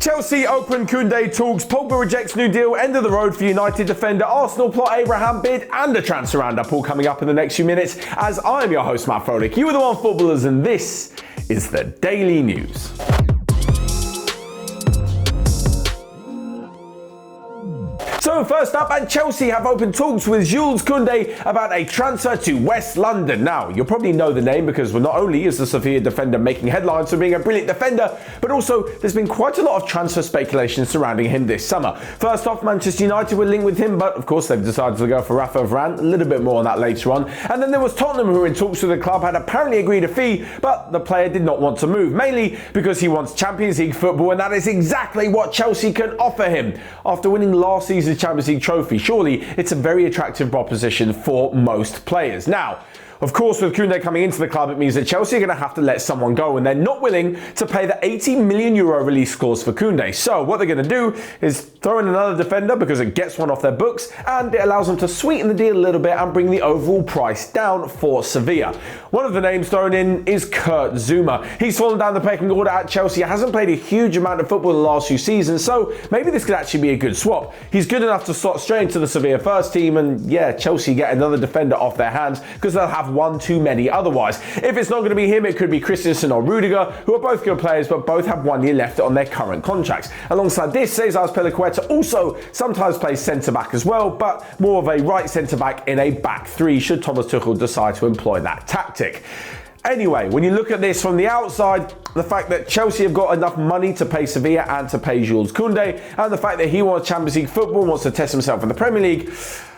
Chelsea open Kounde talks, Pogba rejects new deal, end of the road for United defender, Arsenal plot Abraham bid, and a transfer roundup all coming up in the next few minutes. As I am your host, Matt Froelich, you are the OneFootballers, and this is the Daily News. So first up, and Chelsea have opened talks with Joules Kounde about a transfer to West London. Now, you'll probably know the name because not only is the Sevilla defender making headlines for being a brilliant defender, but also there's been quite a lot of transfer speculation surrounding him this summer. First off, Manchester United were linked with him, but of course they've decided to go for Varane. A little bit more on that later on. And then there was Tottenham, who were in talks with the club, had apparently agreed a fee, but the player did not want to move, mainly because he wants Champions League football, and that is exactly what Chelsea can offer him. After winning last season's Champions League trophy, surely it's a very attractive proposition for most players. Now, of course, with Kounde coming into the club, it means that Chelsea are going to have to let someone go, and they're not willing to pay the €80 million release clause for Kounde. So what they're going to do is throw in another defender because it gets one off their books, and it allows them to sweeten the deal a little bit and bring the overall price down for Sevilla. One of the names thrown in is Kurt Zouma. He's fallen down the pecking order at Chelsea, hasn't played a huge amount of football in the last few seasons, so maybe this could actually be a good swap. He's good enough to slot straight into the Sevilla first team, and yeah, Chelsea get another defender off their hands because they'll have one too many otherwise. If it's not going to be him, it could be Christensen or Rudiger, who are both good players, but both have 1 year left on their current contracts. Alongside this, Cesar Azpilicueta also sometimes plays centre-back as well, but more of a right centre-back in a back three, should Thomas Tuchel decide to employ that tactic. Anyway, when you look at this from the outside, the fact that Chelsea have got enough money to pay Sevilla and to pay Joules Kounde, and the fact that he wants Champions League football, wants to test himself in the Premier League,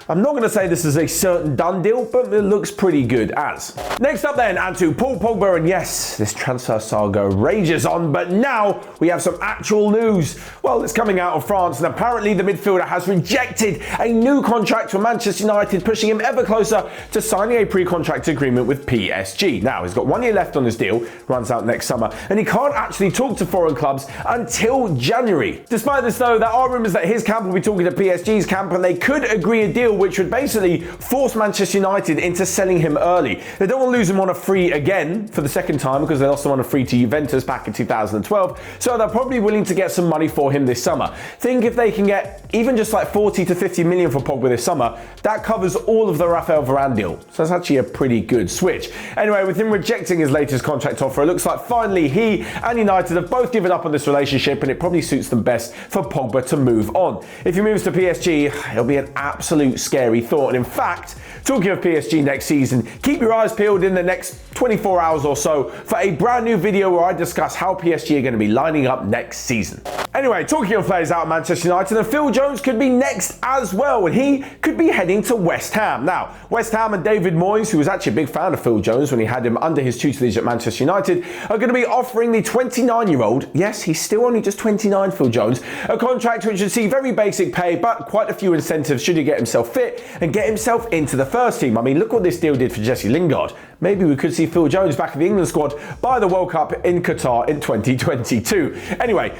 I'm not going to say this is a certain done deal, but it looks pretty good as. Next up then, and to Paul Pogba, and yes, this transfer saga rages on, but now we have some actual news. Well, it's coming out of France, and apparently the midfielder has rejected a new contract for Manchester United, pushing him ever closer to signing a pre-contract agreement with PSG. Now, he's got 1 year left on his deal, runs out next summer, and he can't actually talk to foreign clubs until January. Despite this though, there are rumours that his camp will be talking to PSG's camp, and they could agree a deal which would basically force Manchester United into selling him early. They don't want to lose him on a free again for the second time because they lost him on a free to Juventus back in 2012, so they're probably willing to get some money for him this summer. Think if they can get even just like 40 to 50 million for Pogba this summer, that covers all of the Raphael Varane deal. So that's actually a pretty good switch. Anyway, with him rejecting his latest contract offer, it looks like finally he and United have both given up on this relationship, and it probably suits them best for Pogba to move on. If he moves to PSG, it'll be an absolute scary thought. And in fact, talking of PSG next season, keep your eyes peeled in the next 24 hours or so for a brand new video where I discuss how PSG are going to be lining up next season. Anyway, talking of players out of Manchester United, and Phil Jones could be next as well, and he could be heading to West Ham. Now, West Ham and David Moyes, who was actually a big fan of Phil Jones when he had him under his tutelage at Manchester United, are going to be offering the 29-year-old, yes, he's still only just 29, Phil Jones, a contract which should see very basic pay, but quite a few incentives should he get himself fit and get himself into the first team. I mean, look what this deal did for Jesse Lingard. Maybe we could see Phil Jones back in the England squad by the World Cup in Qatar in 2022. Anyway,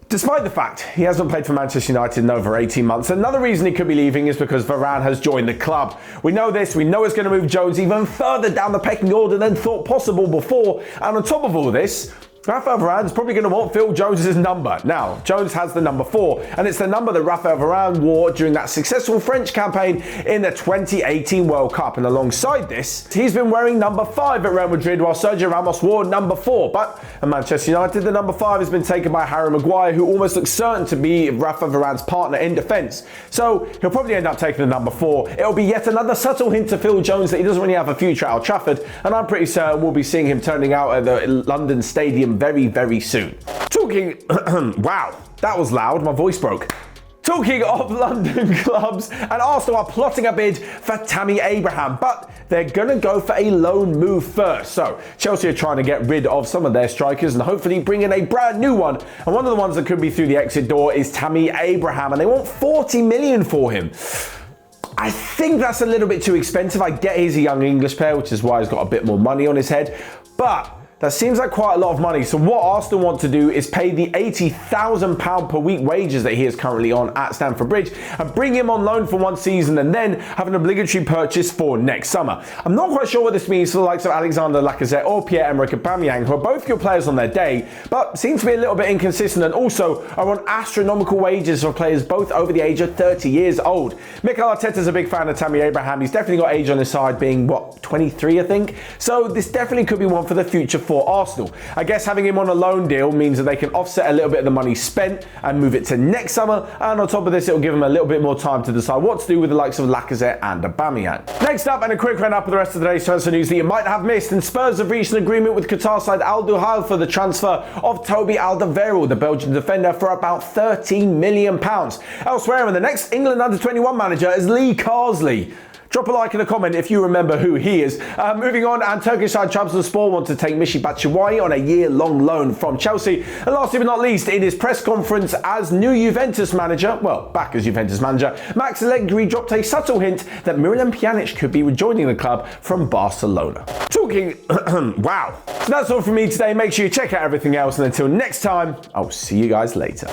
despite the fact he hasn't played for Manchester United in over 18 months, another reason he could be leaving is because Varane has joined the club. We know this, we know it's going to move Jones even further down the pecking order than thought possible before, and on top of all this, Raphael Varane is probably going to want Phil Jones' number. Now, Jones has the number 4, and it's the number that Raphael Varane wore during that successful French campaign in the 2018 World Cup. And alongside this, he's been wearing number 5 at Real Madrid, while Sergio Ramos wore number 4. But at Manchester United, the number 5 has been taken by Harry Maguire, who almost looks certain to be Raphael Varane's partner in defence. So he'll probably end up taking the number 4. It'll be yet another subtle hint to Phil Jones that he doesn't really have a future at Old Trafford, and I'm pretty certain we'll be seeing him turning out at the London Stadium very, very soon. Talking, wow, that was loud, my voice broke. Talking of London clubs, and Arsenal are plotting a bid for Tammy Abraham, but they're going to go for a loan move first. So Chelsea are trying to get rid of some of their strikers and hopefully bring in a brand new one. And one of the ones that could be through the exit door is Tammy Abraham, and they want 40 million for him. I think that's a little bit too expensive. I get he's a young English player, which is why he's got a bit more money on his head, but That seems like quite a lot of money. So what Arsenal want to do is pay the £80,000 per week wages that he is currently on at Stamford Bridge and bring him on loan for one season and then have an obligatory purchase for next summer. I'm not quite sure what this means for the likes of Alexander Lacazette or Pierre-Emerick Aubameyang, who are both good players on their day, but seem to be a little bit inconsistent and also are on astronomical wages for players both over the age of 30 years old. Mikel Arteta's a big fan of Tammy Abraham. He's definitely got age on his side, being, 23 I think? So this definitely could be one for the future for Arsenal. I guess having him on a loan deal means that they can offset a little bit of the money spent and move it to next summer, and on top of this, it'll give them a little bit more time to decide what to do with the likes of Lacazette and Aubameyang. Next up, and a quick round up of the rest of today's transfer news that you might have missed, and Spurs have reached an agreement with Qatar side Al Duhail for the transfer of Toby Alderweireld, the Belgian defender, for about £13 million. Elsewhere, and the next England under-21 manager is Lee Carsley. Drop a like and a comment if you remember who he is. Moving on, and Turkish side Trabzonspor want to take Michy Batshuayi on a year-long loan from Chelsea. And lastly but not least, in his press conference as new Juventus manager, back as Juventus manager, Max Allegri dropped a subtle hint that Miralem Pjanic could be rejoining the club from Barcelona. Talking, wow. So that's all from me today. Make sure you check out everything else, and until next time, I'll see you guys later.